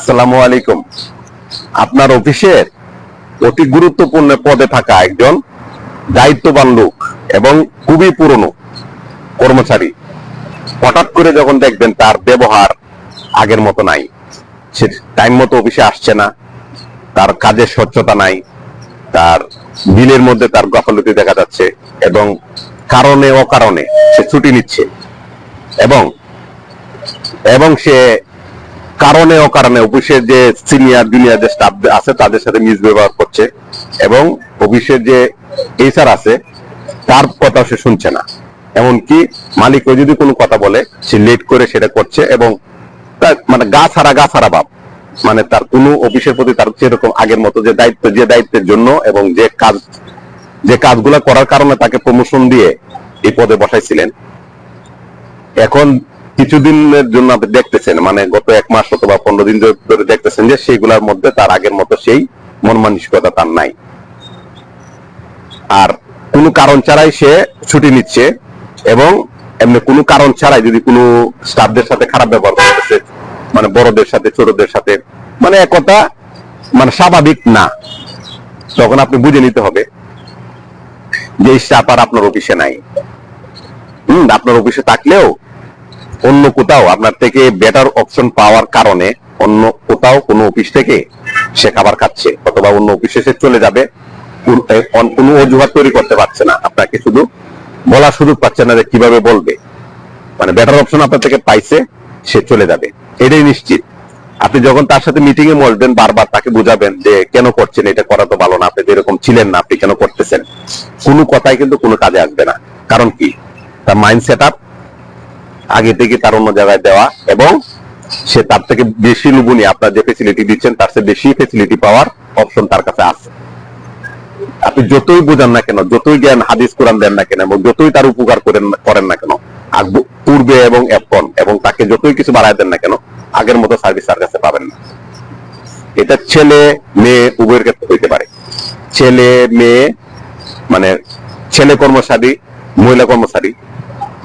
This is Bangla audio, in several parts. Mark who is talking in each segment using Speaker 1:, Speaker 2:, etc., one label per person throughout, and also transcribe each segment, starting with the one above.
Speaker 1: আসসালামু আলাইকুম। আপনার অফিসের অতি গুরুত্বপূর্ণ পদে থাকা একজন দায়িত্ববান লোক এবং খুবই পুরনো কর্মচারী হঠাৎ করে যখন দেখবেন তার ব্যবহার আগের মতো নাই, সে টাইম মতো অফিসে আসছে না, তার কাজের স্বচ্ছতা নাই, তার বিলের মধ্যে তার গাফলতি দেখা যাচ্ছে এবং কারণে অকারণে সে ছুটি নিচ্ছে এবং এবং সে কারণে অকারণে অফিসের যে সিনিয়র জুনিয়র যে স্টাফ আছে তাদের সাথে মিসব্যবহার করছে এবং অফিসের যে এইচআর আছে তার কথা সে শুনছে না। এমনকি মালিকও যদি কোনো কথা বলে সে লেট করে সেটা করছে এবং তার মানে গা ছাড়া ভাব, মানে তার কোনো অফিসের প্রতি তার সেরকম আগের মতো যে দায়িত্বের জন্য এবং যে কাজগুলো করার কারণে তাকে প্রমোশন দিয়ে এই পদে বসাইছিলেন, এখন কিছুদিনের জন্য আপনি দেখতেছেন, মানে গত 1 মাস অথবা 15 দিন ধরে দেখতেছেন যে সেইগুলোর মধ্যে তার আগের মতো সেই মন মানসিকতা তার নাই। আর কোনো কারণ ছাড়াই সে ছুটি নিচ্ছে এবং এমনি কোনো কারণ ছাড়াই যদি কোনো স্টাফদের সাথে খারাপ ব্যবহার করতেছে, মানে বড়দের সাথে ছোটদের সাথে, মানে এক কথা মানে স্বাভাবিক না, তখন আপনি বুঝে নিতে হবে যে এই স্টাফ আর আপনার অফিসে নাই। আপনার অফিসে থাকলেও অন্য কোথাও আপনার থেকে বেটার অপশন পাওয়ার কারণে অন্য কোথাও কোনো অফিস থেকে সে খাবার খাচ্ছে অথবা অন্য অফিসে সে চলে যাবে, কোনো অজুহাত তৈরি করতে পারছে না, আপনাকে শুধু বলার সুযোগ পাচ্ছে না যে কিভাবে বলবে, মানে বেটার অপশন আপনার থেকে পাইছে, সে চলে যাবে এটাই নিশ্চিত। আপনি যখন তার সাথে মিটিং এ বলবেন, বারবার তাকে বুঝাবেন যে কেন করছেন, এটা করা তো ভালো না, আপনি যেরকম ছিলেন না, আপনি কেন করতেছেন, কোনো কথাই কিন্তু কোনো কাজে আসবে না। কারণ কি, তার মাইন্ড সেট আপ আগে থেকে তার অন্য জায়গায় দেওয়া এবং সে তার থেকে বেশি লোভনীয়, আপনার যে ফেসিলিটি দিচ্ছেন তার চেয়ে বেশি ফেসিলিটি পাওয়ার অপশন তার কাছে আছে। আপনি যতই বোঝান না কেন, যতই জ্ঞান হাদিস কোরআন দেন না কেন এবং যতই তার উপকার করেন না কেন, পূর্বে এবং এখন এবং তাকে যতই কিছু বাড়ায় দেন না কেন, আগের মতো সার্ভিস তার কাছে পাবেন না। এটা ছেলে মেয়ে উভয়ের ক্ষেত্রে হইতে পারে, ছেলে মেয়ে মানে ছেলে কর্মচারী মহিলা কর্মচারী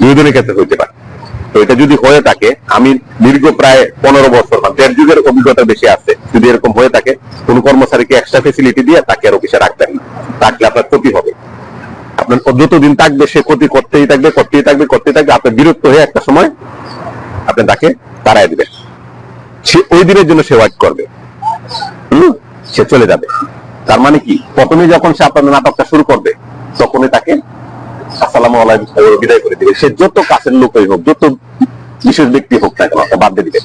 Speaker 1: দুইজনের ক্ষেত্রে হইতে পারে। তো এটা যদি হয়ে থাকে, আমি দীর্ঘ প্রায় 15 বছর বা 1.5 যুগের অভিজ্ঞতা বেশি আছে, যদি এরকম হয়ে থাকে কোন কর্মচারীকে এক্সট্রা ফেসিলিটি দিয়ে তাকে আর অফিসে রাখবেন না, রাখলে আপনার ক্ষতি হবে। আপনার যতদিন থাকবে সে ক্ষতি করতেই থাকবে, আপনার বিরক্ত হয়ে একটা সময় আপনি তাকে তাড়াই দিবেন, সে ওই দিনের জন্য সে ওয়াইট করবে, সে চলে যাবে। তার মানে কি, প্রথমে যখন সে আপনার নাটকটা শুরু করবে তখনই তাকে আসসালামু আলাইকুম বিদায় করে দিবে, সে যত কাছের লোকই হোক, যত বিশেষ ব্যক্তি হোক না কেন বাদ দিয়ে দিবে।